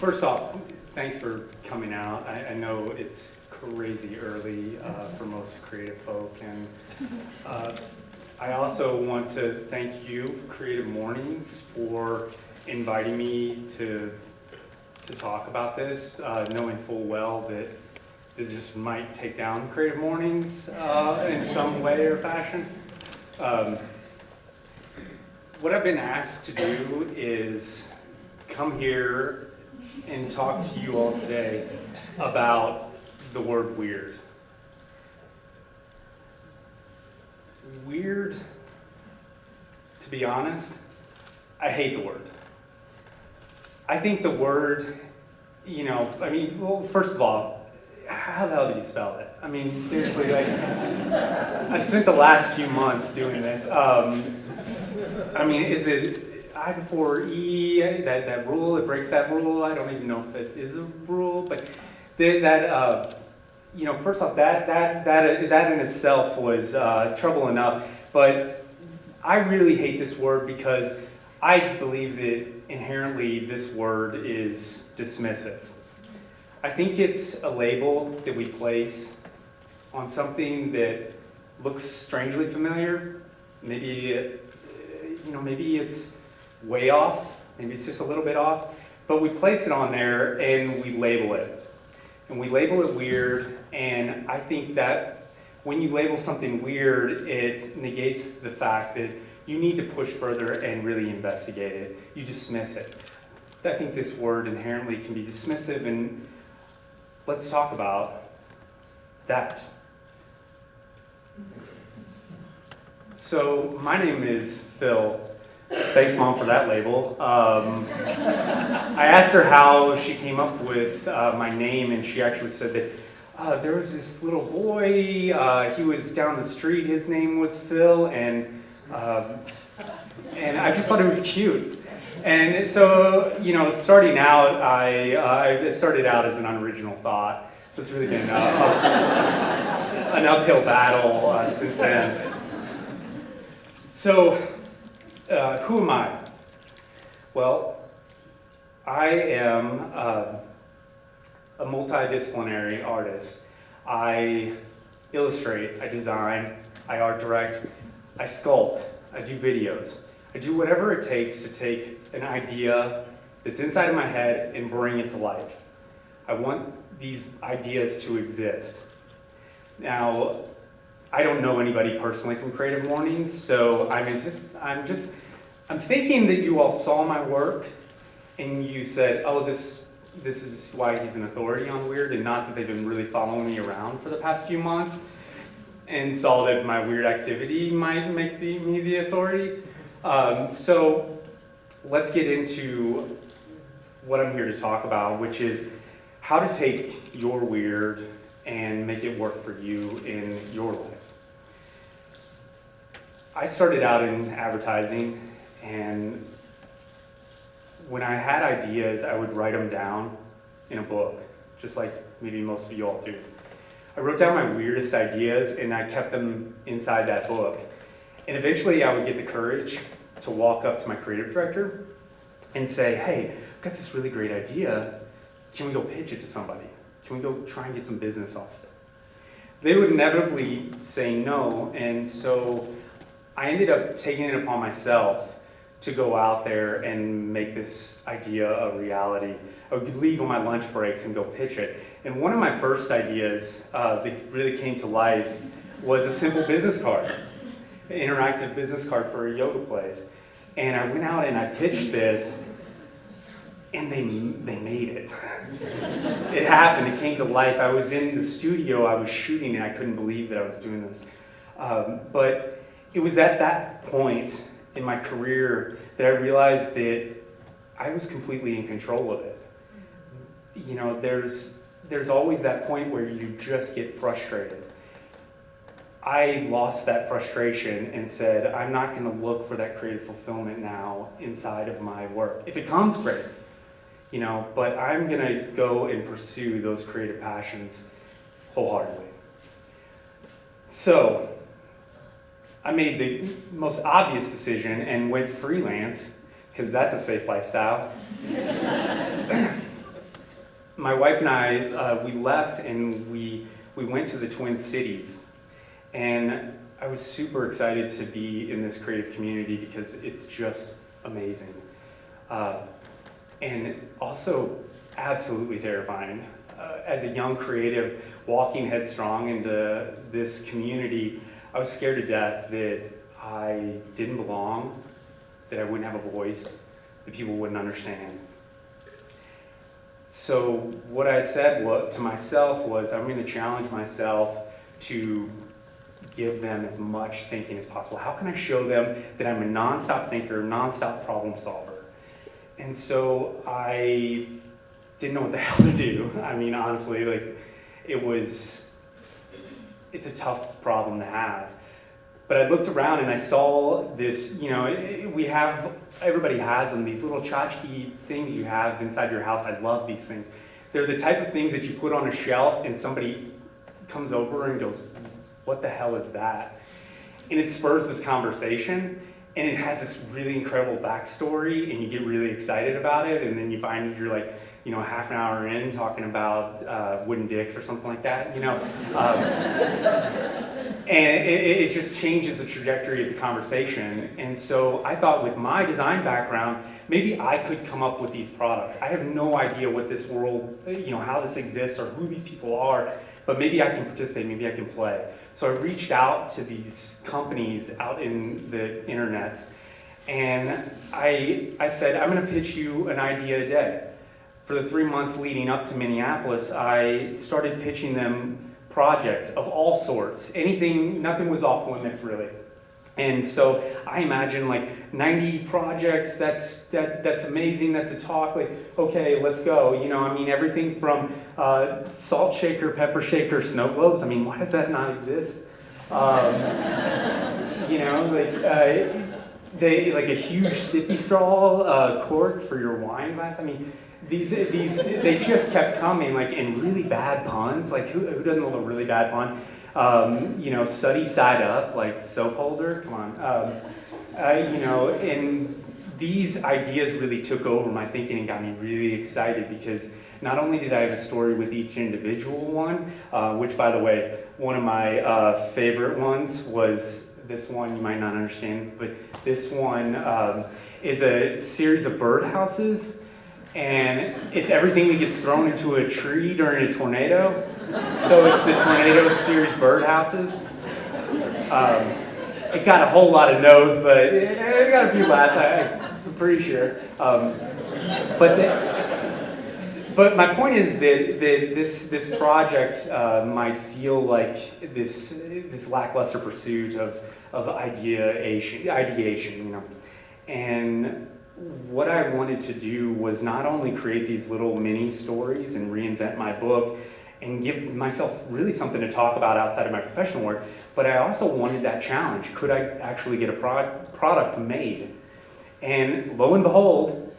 first off, thanks for coming out. I know it's crazy early for most creative folk, and I also want to thank you, Creative Mornings, for inviting me to talk about this, knowing full well that this just might take down Creative Mornings in some way or fashion. What I've been asked to do is come here and talk to you all today about the word weird. Weird, to be honest, I hate the word. I think the word, well, first of all, how the hell do you spell it? I mean, seriously, I spent the last few months doing this. Is it I before E, that rule, it breaks that rule? I don't even know if it is a rule, but first off, that in itself was trouble enough, but I really hate this word because I believe that inherently this word is dismissive. I think it's a label that we place on something that looks strangely familiar. Maybe it's way off, maybe it's just a little bit off, but we place it on there and we label it. And we label it weird, and I think that when you label something weird, it negates the fact that you need to push further and really investigate it. You dismiss it. I think this word inherently can be dismissive, and let's talk about that. So my name is Phil. Thanks, Mom, for that label. I asked her how she came up with my name, and she actually said that there was this little boy, he was down the street, his name was Phil, and I just thought it was cute. And so, starting out, I started out as an unoriginal thought, so it's really been an uphill battle since then. So, who am I? Well, I am a multidisciplinary artist. I illustrate, I design, I art direct, I sculpt, I do videos. I do whatever it takes to take an idea that's inside of my head and bring it to life. I want these ideas to exist. Now, I don't know anybody personally from Creative Mornings, so I'm thinking that you all saw my work and you said, oh, this is why he's an authority on weird, and not that they've been really following me around for the past few months and saw that my weird activity might make me the authority. So let's get into what I'm here to talk about, which is how to take your weird and make it work for you in your lives. I started out in advertising, and when I had ideas, I would write them down in a book, just like maybe most of you all do. I wrote down my weirdest ideas, and I kept them inside that book. And eventually I would get the courage to walk up to my creative director and say, hey, I've got this really great idea. Can we go pitch it to somebody? Can we go try and get some business off of it? They would inevitably say no, and so I ended up taking it upon myself to go out there and make this idea a reality. I would leave on my lunch breaks and go pitch it. And one of my first ideas that really came to life was a simple business card, an interactive business card for a yoga place. And I went out and I pitched this, and they made it. It happened, it came to life. I was in the studio, I was shooting, and I couldn't believe that I was doing this. But it was at that point in my career that I realized that I was completely in control of it. There's always that point where you just get frustrated. I lost that frustration and said, I'm not going to look for that creative fulfillment now inside of my work. If it comes, great, but I'm going to go and pursue those creative passions wholeheartedly. So I made the most obvious decision and went freelance, because that's a safe lifestyle. my wife and I, we left and we went to the Twin Cities. And I was super excited to be in this creative community because it's just amazing. And also absolutely terrifying. As a young creative walking headstrong into this community, I was scared to death that I didn't belong, that I wouldn't have a voice, that people wouldn't understand. So what I said to myself was, I'm going to challenge myself to give them as much thinking as possible. How can I show them that I'm a nonstop thinker, nonstop problem solver? And so I didn't know what the hell to do. I mean, honestly, like, it's a tough problem to have. But I looked around and I saw this, everybody has them, these little tchotchke things you have inside your house. I love these things. They're the type of things that you put on a shelf and somebody comes over and goes, what the hell is that? And it spurs this conversation, and it has this really incredible backstory, and you get really excited about it, and then you find you're like, half an hour in talking about wooden dicks or something like that, and it just changes the trajectory of the conversation. And so I thought, with my design background, maybe I could come up with these products. I have no idea what this world, how this exists or who these people are, but maybe I can participate, maybe I can play. So I reached out to these companies out in the internet, and I said, I'm gonna pitch you an idea a day. For the 3 months leading up to Minneapolis, I started pitching them projects of all sorts. Nothing was off limits, really. And so I imagine like 90 projects, that's amazing, that's a talk, like, okay, let's go. Everything from salt shaker, pepper shaker, snow globes. Why does that not exist? Like a huge sippy straw cork for your wine glass. These they just kept coming, like, in really bad puns. Like, who doesn't love a really bad pun? Sooty side up, like soap holder. Come on. And these ideas really took over my thinking and got me really excited, because not only did I have a story with each individual one, which, by the way, one of my favorite ones was this one. You might not understand, but this one is a series of birdhouses. And it's everything that gets thrown into a tree during a tornado. So it's the Tornado Series birdhouses. It got a whole lot of no's, but it got a few laughs, I'm pretty sure. But my point is that this project might feel like this lackluster pursuit of ideation, And what I wanted to do was not only create these little mini stories and reinvent my book and give myself really something to talk about outside of my professional work, but I also wanted that challenge. Could I actually get a product made? And lo and behold,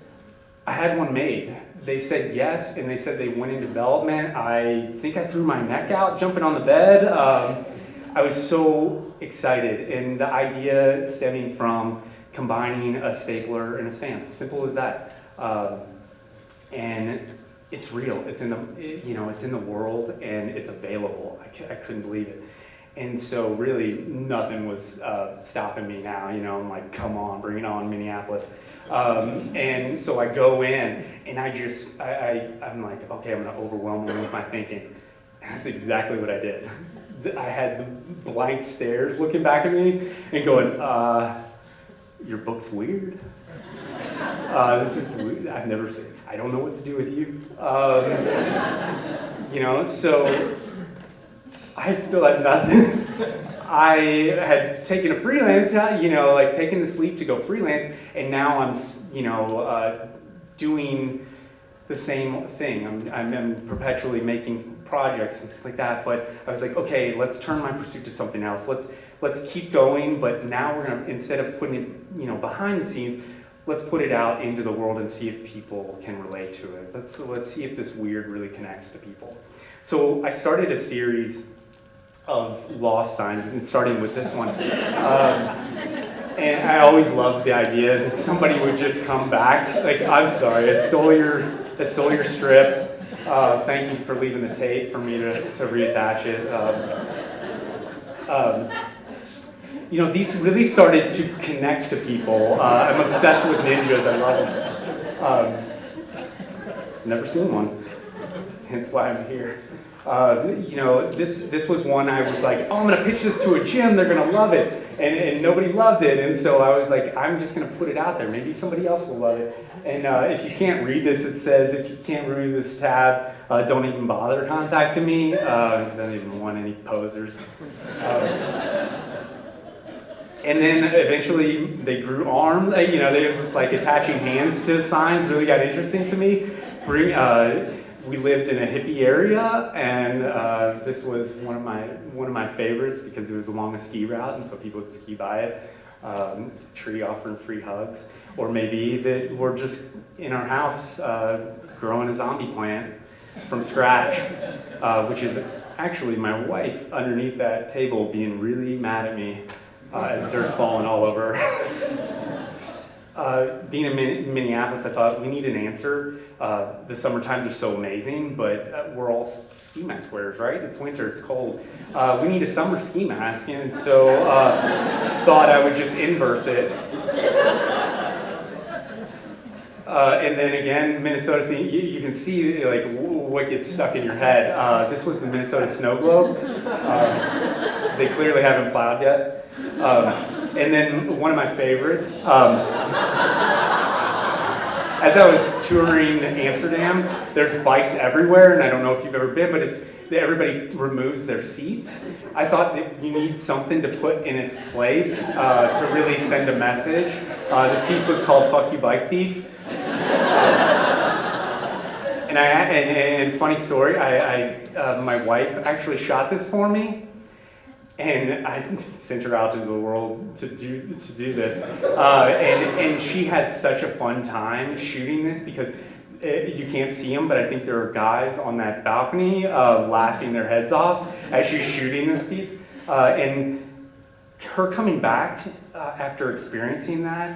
I had one made. They said yes, and they said they went in development. I think I threw my neck out jumping on the bed. I was so excited, and the idea stemming from combining a stapler and a stamp. Simple as that. And it's real. It's in the world, and it's available. I couldn't believe it. And so really nothing was stopping me now. I'm like, come on, bring it on, Minneapolis. And so I go in, and I'm like, okay, I'm gonna overwhelm them with my thinking. And that's exactly what I did. I had the blank stares looking back at me and going, your book's weird. This is weird. I've never seen. I don't know what to do with you. So I still had nothing. I had taken a freelance job, taking this leap to go freelance, and now I'm, doing the same thing. I'm perpetually making projects and stuff like that. But I was like, okay, let's turn my pursuit to something else. Let's keep going, but now we're gonna, instead of putting it, behind the scenes, let's put it out into the world and see if people can relate to it. Let's see if this weird really connects to people. So I started a series of lost signs, and starting with this one. And I always loved the idea that somebody would just come back, like, I'm sorry, I stole your strip. Thank you for leaving the tape for me to reattach it. These really started to connect to people. I'm obsessed with ninjas. I love them. Never seen one, hence why I'm here. This was one I was like, oh, I'm gonna pitch this to a gym, they're gonna love it, and nobody loved it, and so I was like, I'm just gonna put it out there, maybe somebody else will love it. And if you can't read this, it says, if you can't read this tab, don't even bother contacting me, because I don't even want any posers. And then eventually they grew arms, they was just like attaching hands to signs, really got interesting to me. We lived in a hippie area, and this was one of my favorites because it was along a ski route, and so people would ski by it. Tree offering free hugs, or maybe that we're just in our house growing a zombie plant from scratch, which is actually my wife underneath that table being really mad at me as dirt's falling all over. Being in Minneapolis, I thought we need an answer. The summer times are so amazing, but we're all ski mask wearers, right? It's winter, it's cold. We need a summer ski mask, and so thought I would just inverse it. And then again, Minnesota, you can see like what gets stuck in your head. This was the Minnesota snow globe. They clearly haven't plowed yet. And then one of my favorites, as I was touring Amsterdam, there's bikes everywhere, and I don't know if you've ever been, but everybody removes their seats. I thought that you need something to put in its place to really send a message. This piece was called "Fuck You, Bike Thief." And funny story, my wife actually shot this for me. And I sent her out into the world to do this, and she had such a fun time shooting this because you can't see them, but I think there are guys on that balcony laughing their heads off as she's shooting this piece. And her coming back after experiencing that,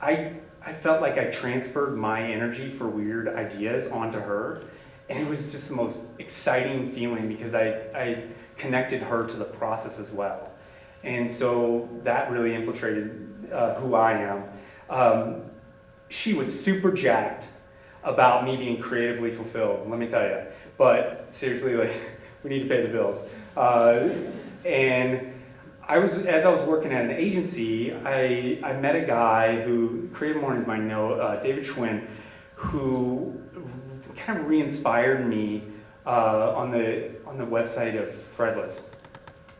I felt like I transferred my energy for weird ideas onto her, and it was just the most exciting feeling because I connected her to the process as well. And so that really infiltrated who I am. She was super jacked about me being creatively fulfilled, let me tell you. But seriously, like, we need to pay the bills. And as I was working at an agency, I met a guy who, CreativeMornings might know, David Schwinn, who kind of re-inspired me on the website of Threadless.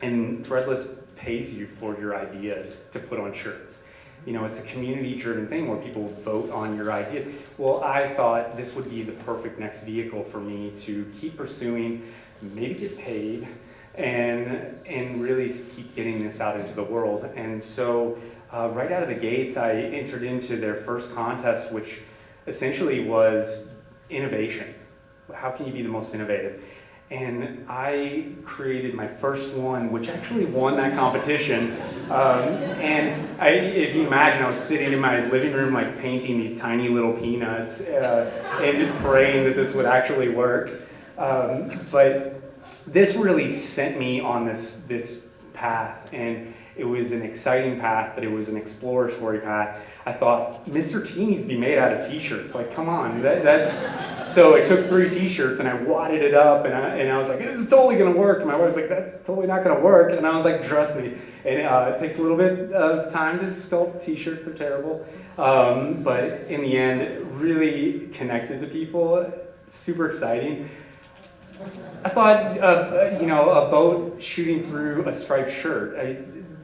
And Threadless pays you for your ideas to put on shirts. It's a community-driven thing where people vote on your ideas. Well, I thought this would be the perfect next vehicle for me to keep pursuing, maybe get paid, and really keep getting this out into the world. And so right out of the gates, I entered into their first contest, which essentially was innovation. How can you be the most innovative? And I created my first one, which actually won that competition. If you imagine, I was sitting in my living room, like painting these tiny little peanuts and praying that this would actually work. But this really sent me on this path, and it was an exciting path, but it was an exploratory path. I thought, Mr. T needs to be made out of t-shirts. Like, come on, So it took 3 t-shirts, and I wadded it up, and I was like, this is totally gonna work. And my wife was like, that's totally not gonna work. And I was like, trust me. And it takes a little bit of time to sculpt t-shirts, they're terrible. But in the end, it really connected to people, super exciting. I thought, a boat shooting through a striped shirt.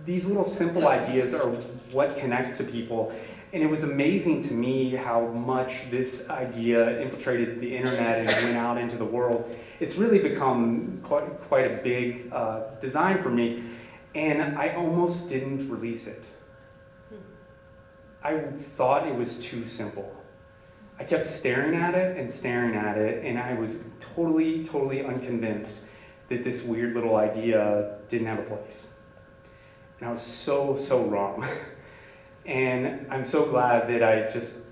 These little simple ideas are what connect to people. And it was amazing to me how much this idea infiltrated the internet and went out into the world. It's really become quite a big design for me. And I almost didn't release it. I thought it was too simple. I kept staring at it, and I was totally unconvinced that this weird little idea didn't have a place. And I was so wrong. And I'm so glad that I just,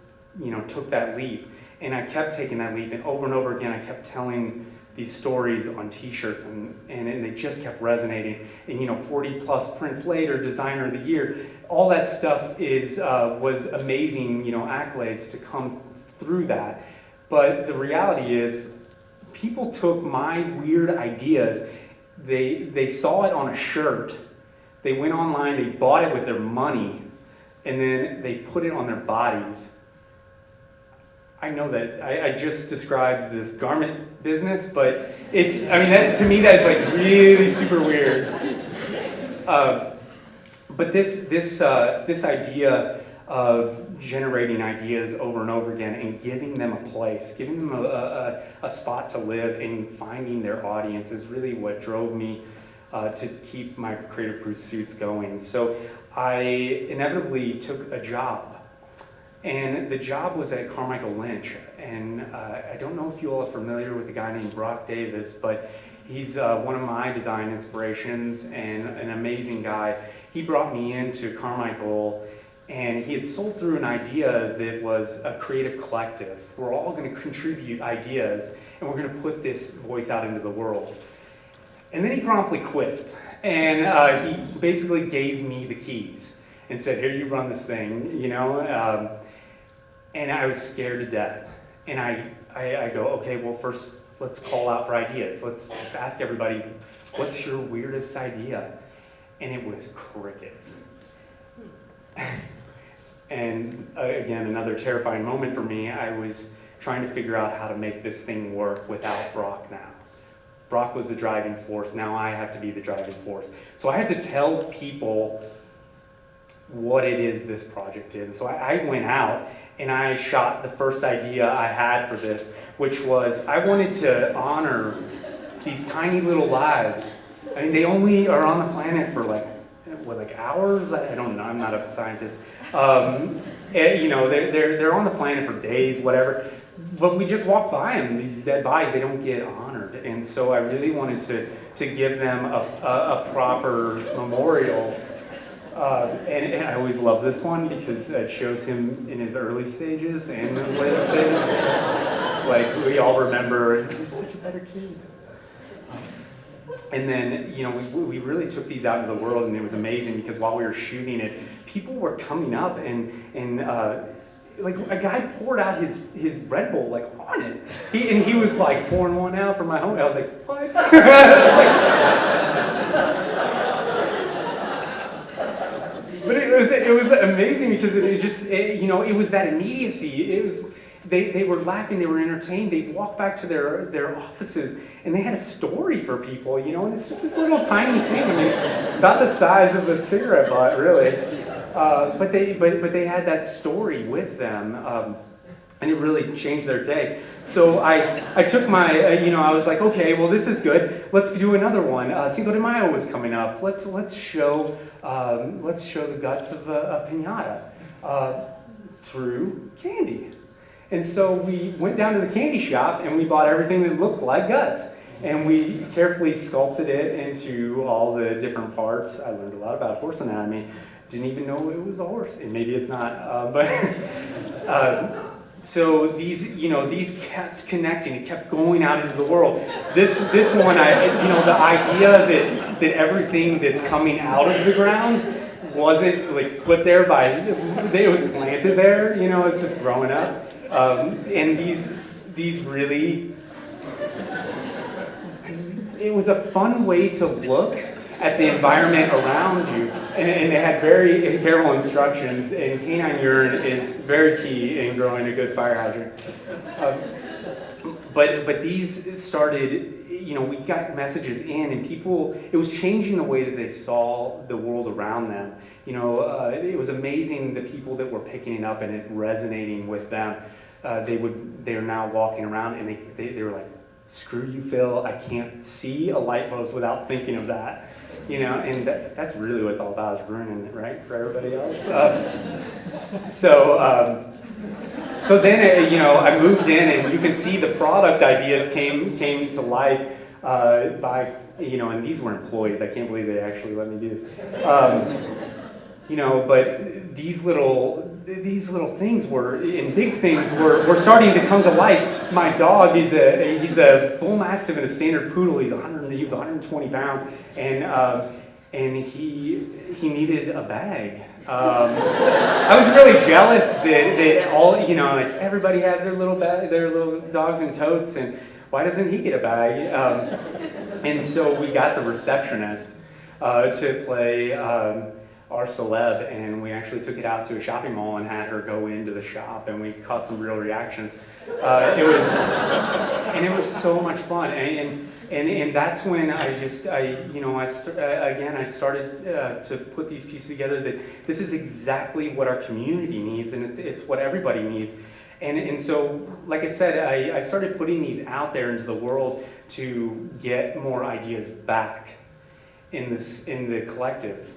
took that leap. And I kept taking that leap, and over again, I kept telling these stories on t-shirts, and they just kept resonating. And 40 plus prints later, designer of the year, all that stuff was amazing, accolades to come through that. But the reality is, people took my weird ideas, they saw it on a shirt, they went online, they bought it with their money, and then they put it on their bodies. I know that I just described this garment business, but to me that's like really super weird. But this idea of generating ideas over and over again and giving them a place, giving them a spot to live and finding their audience is really what drove me to keep my creative pursuits going. So I inevitably took a job. And the job was at Carmichael Lynch, and I don't know if you all are familiar with a guy named Brock Davis, but he's one of my design inspirations and an amazing guy. He brought me into Carmichael, and he had sold through an idea that was a creative collective. We're all going to contribute ideas, and we're going to put this voice out into the world. And then he promptly quit, and he basically gave me the keys and said, here, you run this thing, and I was scared to death. And I go, okay, well, first, let's call out for ideas. Let's just ask everybody, what's your weirdest idea? And it was crickets. And again, another terrifying moment for me. I was trying to figure out how to make this thing work without Brock now. Brock was the driving force. Now I have to be the driving force. So I had to tell people what it is this project is. So I went out and I shot the first idea I had for this, which was I wanted to honor these tiny little lives. I mean, they only are on the planet for like hours? I don't know, I'm not a scientist. They're on the planet for days, whatever. But we just walk by them, these dead bodies, they don't get honored. And so I really wanted to give them a proper memorial. And I always love this one because it shows him in his early stages and his later stages. It's like we all remember, he's such a better kid. And then, we really took these out into the world, and it was amazing because while we were shooting it, people were coming up and like a guy poured out his Red Bull like on it. He was like pouring one out for my home. I was like, what? But it was amazing because it was that immediacy. It was they were laughing, they were entertained. They walked back to their offices and they had a story for people, and it's just this little tiny thing. I mean, about the size of a cigarette butt, really. But they had that story with them. And it really changed their day. So I took my, I was like, okay, well, this is good. Let's do another one. Cinco de Mayo was coming up. Let's show the guts of a piñata through candy. And so we went down to the candy shop and we bought everything that looked like guts. And we carefully sculpted it into all the different parts. I learned a lot about horse anatomy. Didn't even know it was a horse. And maybe it's not, so these kept connecting. It kept going out into the world. This one, the idea that everything that's coming out of the ground wasn't like put there it was planted there. It's just growing up. And these really, it was a fun way to look at the environment around you, and they had very careful instructions, and canine urine is very key in growing a good fire hydrant. But these started, we got messages in, and people, it was changing the way that they saw the world around them. It was amazing the people that were picking it up and it resonating with them. They're now walking around and they were like, screw you, Phil, I can't see a light post without thinking of that. And that's really what it's all about, is ruining it, right, for everybody else. So then, I moved in, and you can see the product ideas came to life by, and these were employees. I can't believe they actually let me do this. But these little things and big things were starting to come to life. My dog, he's a bull mastiff and a standard poodle. He was 120 pounds, and he needed a bag. I was really jealous that all, like everybody has their little dogs and totes, and why doesn't he get a bag? And so we got the receptionist to play our celeb, and we actually took it out to a shopping mall and had her go into the shop, and we caught some real reactions. It was so much fun, and that's when I started to put these pieces together, that this is exactly what our community needs, and it's what everybody needs. And so, like I said, I started putting these out there into the world to get more ideas back in the collective.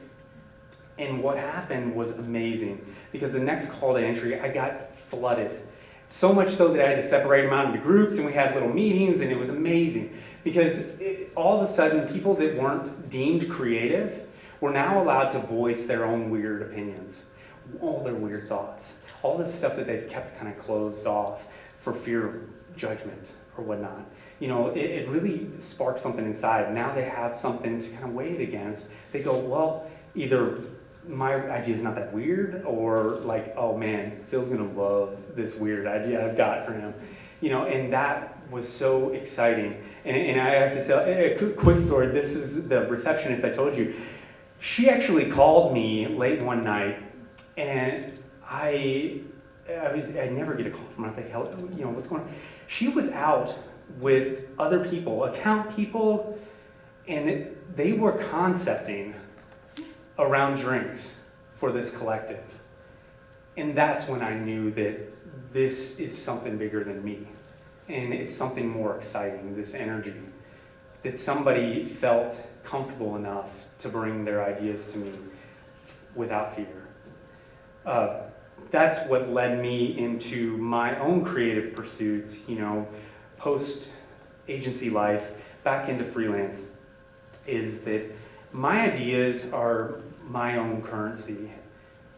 And what happened was amazing, because the next call to entry, I got flooded. So much so that I had to separate them out into groups, and we had little meetings, and it was amazing. Because all of a sudden, people that weren't deemed creative were now allowed to voice their own weird opinions, all their weird thoughts, all this stuff that they've kept kind of closed off for fear of judgment or whatnot. It really sparked something inside. Now they have something to kind of weigh it against. They go, well, either my idea is not that weird, or like, oh man, Phil's gonna love this weird idea I've got for him. And that was so exciting. And I have to tell a quick story. This is the receptionist I told you. She actually called me late one night, and I never get a call from her. I was like, "Hello, what's going on?" She was out with other people, account people, and they were concepting around drinks for this collective. And that's when I knew that this is something bigger than me. And it's something more exciting, this energy. That somebody felt comfortable enough to bring their ideas to me without fear. That's what led me into my own creative pursuits, post-agency life, back into freelance, is that my ideas are my own currency.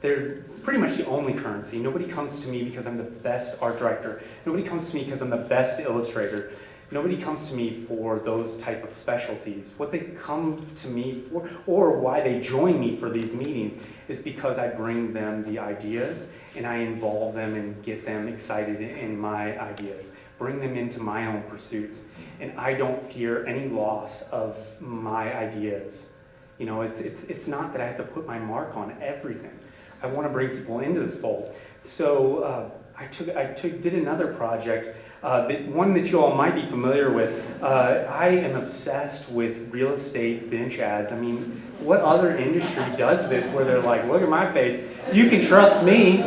They're pretty much the only currency. Nobody comes to me because I'm the best art director. Nobody comes to me because I'm the best illustrator. Nobody comes to me for those type of specialties. What they come to me for, or why they join me for these meetings, is because I bring them the ideas and I involve them and get them excited in my ideas. Bring them into my own pursuits. And I don't fear any loss of my ideas. It's not that I have to put my mark on everything. I want to bring people into this fold. So I did another project, one that you all might be familiar with. I am obsessed with real estate bench ads. I mean, what other industry does this where they're like, look at my face, you can trust me.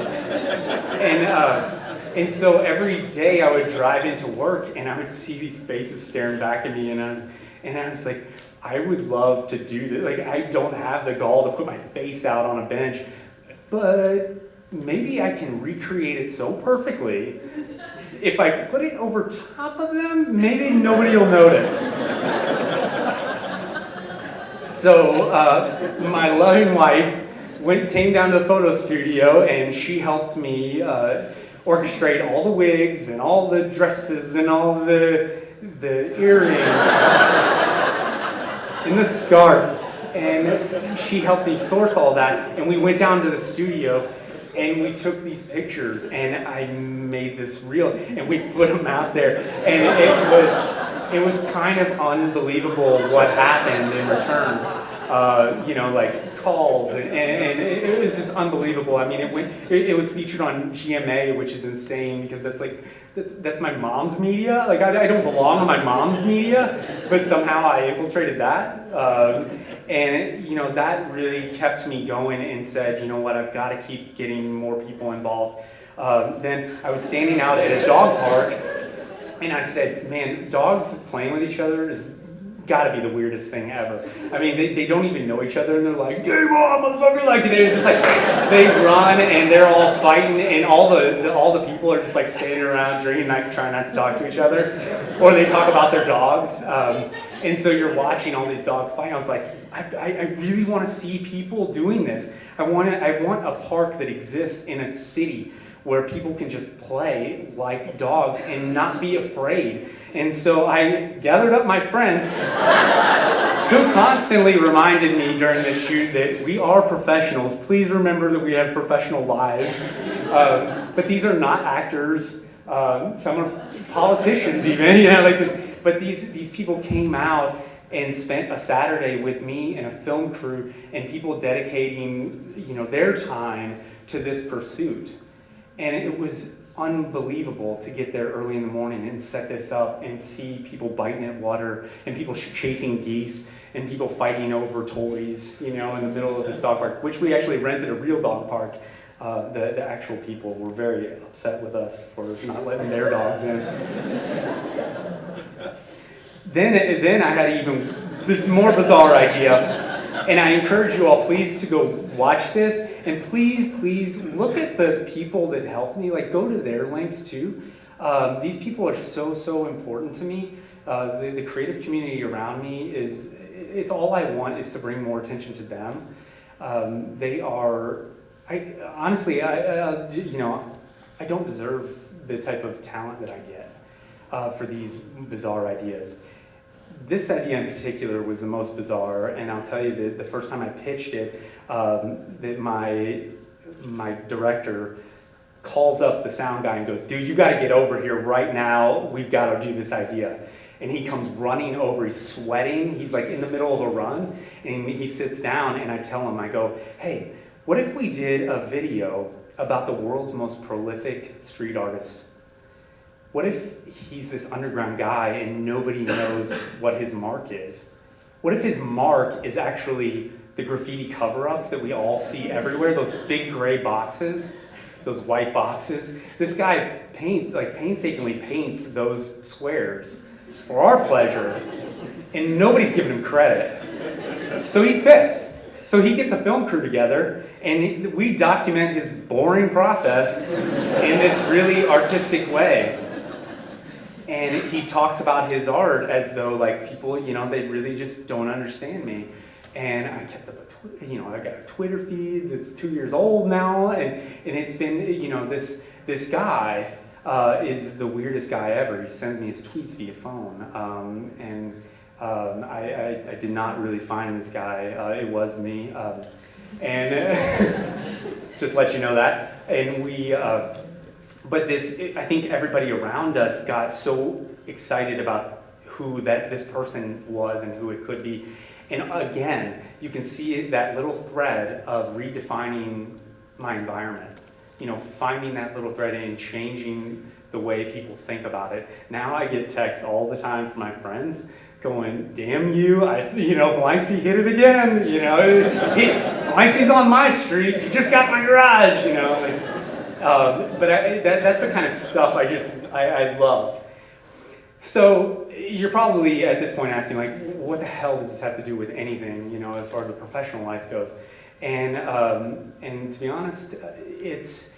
And so every day I would drive into work and I would see these faces staring back at me, and I was like, I would love to do this. Like, I don't have the gall to put my face out on a bench, but maybe I can recreate it so perfectly. If I put it over top of them, maybe nobody will notice. So my loving wife came down to the photo studio, and she helped me orchestrate all the wigs and all the dresses and all the earrings and the scarves. And she helped me source all that. And we went down to the studio and we took these pictures, and I made this reel, and we put them out there. And it was kind of unbelievable what happened in return. Like calls, and it was just unbelievable. I mean, it was featured on GMA, which is insane, because that's my mom's media. Like, I don't belong on my mom's media, but somehow I infiltrated that. And that really kept me going and said, you know what, I've got to keep getting more people involved. Then I was standing out at a dog park, and I said, man, dogs playing with each other is gotta be the weirdest thing ever. I mean, they don't even know each other, and they're like, game on, motherfucker! Like, they're just like, they run and they're all fighting, and all the people are just like standing around drinking, like trying not to talk to each other, or they talk about their dogs. And so you're watching all these dogs fighting. I was like, I really want to see people doing this. I want a park that exists in a city where people can just play like dogs and not be afraid. And so I gathered up my friends who constantly reminded me during this shoot that we are professionals. Please remember that we have professional lives. But these are not actors. Some are politicians even. But these people came out and spent a Saturday with me and a film crew and people dedicating their time to this pursuit. And it was unbelievable to get there early in the morning and set this up and see people biting at water and people chasing geese and people fighting over toys, in the middle of this dog park, which we actually rented a real dog park. The actual people were very upset with us for not letting their dogs in. Then I had this more bizarre idea. And I encourage you all, please, to go watch this. And please look at the people that helped me. Go to their links too. These people are so important to me. The creative community around me it's all I want is to bring more attention to them. They are, honestly, I don't deserve the type of talent that I get for these bizarre ideas. This idea in particular was the most bizarre, and I'll tell you that the first time I pitched it, that my director calls up the sound guy and goes, "Dude, you got to get over here right now. We've got to do this idea." And he comes running over. He's sweating. He's in the middle of a run, and he sits down, and I tell him, I go, "Hey, what if we did a video about the world's most prolific street artist? What if he's this underground guy and nobody knows what his mark is? What if his mark is actually the graffiti cover-ups that we all see everywhere, those big gray boxes, those white boxes? This guy painstakingly paints those squares for our pleasure, and nobody's giving him credit. So he's pissed. So he gets a film crew together, and we document his boring process in this really artistic way. And he talks about his art as though people, they really just don't understand me. And I kept up I got a Twitter feed that's 2 years old now, and it's been, this guy is the weirdest guy ever. He sends me his tweets via phone, I did not really find this guy. It was me, and just let you know that. And we. But I think everybody around us got so excited about who this person was and who it could be. And again, you can see that little thread of redefining my environment. Finding that little thread and changing the way people think about it. Now I get texts all the time from my friends going, "Damn you, Blanksy hit it again. Blanksy's on my street. He just got my garage, But that's the kind of stuff I love. So you're probably at this point asking, what the hell does this have to do with anything, as far as the professional life goes? And to be honest, it's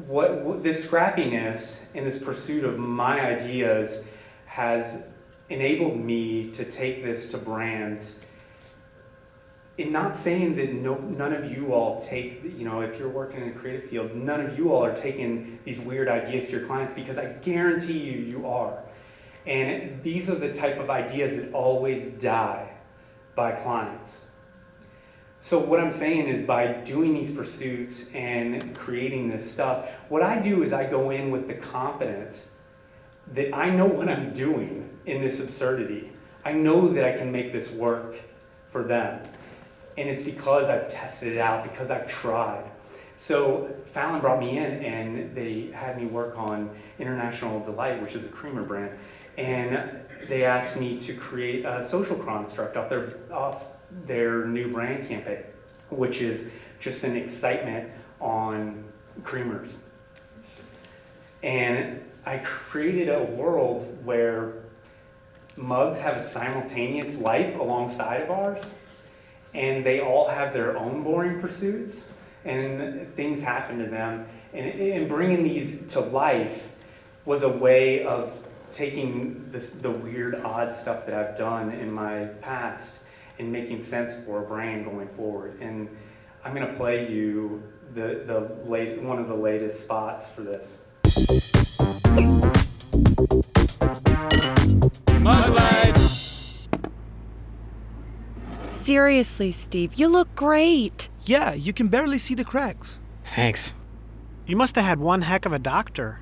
what this scrappiness and this pursuit of my ideas has enabled me to take this to brands. In not saying that none of you all take, if you're working in a creative field, none of you all are taking these weird ideas to your clients, because I guarantee you are. And these are the type of ideas that always die by clients. So what I'm saying is, by doing these pursuits and creating this stuff, what I do is I go in with the confidence that I know what I'm doing in this absurdity. I know that I can make this work for them. And it's because I've tested it out, because I've tried. So Fallon brought me in and they had me work on International Delight, which is a creamer brand. And they asked me to create a social construct off their new brand campaign, which is just an excitement on creamers. And I created a world where mugs have a simultaneous life alongside of ours. And they all have their own boring pursuits, and things happen to them. And bringing these to life was a way of taking the weird, odd stuff that I've done in my past and making sense for a brand going forward. And I'm going to play you one of the latest spots for this. Seriously, Steve, you look great. Yeah, you can barely see the cracks. Thanks. You must have had one heck of a doctor.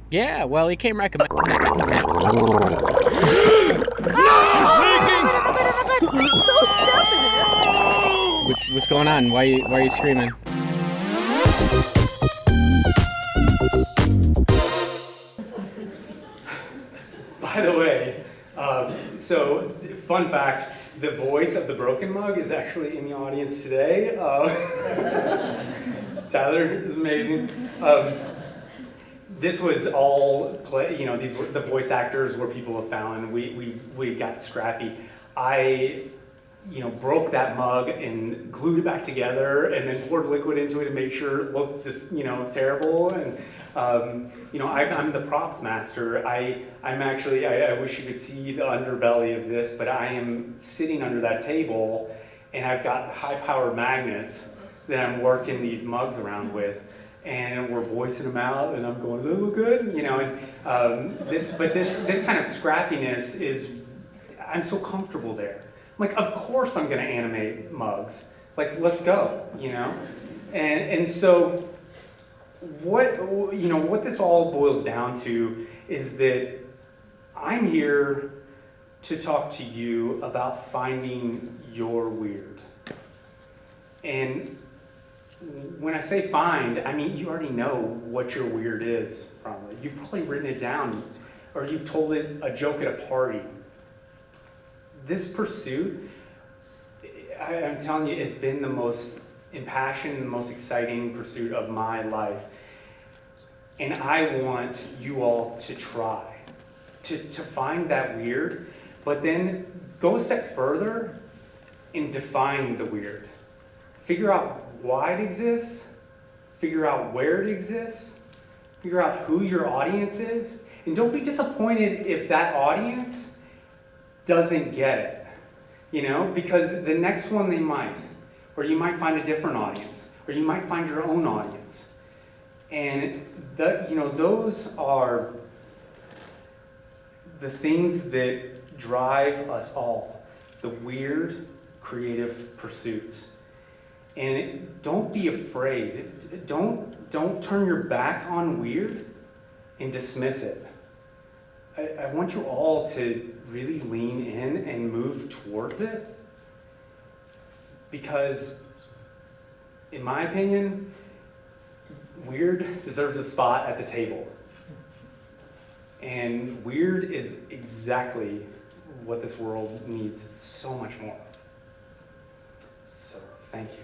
Yeah, well, he came recommended. Don't step in it. What's going on? Why are you screaming? By the way, so fun fact, the voice of the broken mug is actually in the audience today. Tyler is amazing. This was all these were the voice actors were people have found. We got scrappy. I broke that mug and glued it back together and then poured liquid into it and made sure it looked just terrible. And I'm the props master. I'm actually I wish you could see the underbelly of this, but I am sitting under that table and I've got high-powered magnets that I'm working these mugs around with. And we're voicing them out, and I'm going, "Does that look good?" This kind of scrappiness is, I'm so comfortable there. Like, of course I'm going to animate mugs. Like, let's go, And so, what this all boils down to is that I'm here to talk to you about finding your weird. And when I say find, I mean you already know what your weird is, probably. You've probably written it down, or you've told it a joke at a party. This pursuit, I'm telling you, it's been the most impassioned, the most exciting pursuit of my life. And I want you all to try to find that weird, but then go a step further and define the weird. Figure out why it exists, figure out where it exists, figure out who your audience is, and don't be disappointed if that audience doesn't get it, because the next one they might, or you might find a different audience, or you might find your own audience. And those are the things that drive us all, the weird creative pursuits. And don't be afraid. Don't turn your back on weird and dismiss it. I want you all to really lean in and move towards it, because in my opinion, weird deserves a spot at the table. And weird is exactly what this world needs so much more of. So, thank you.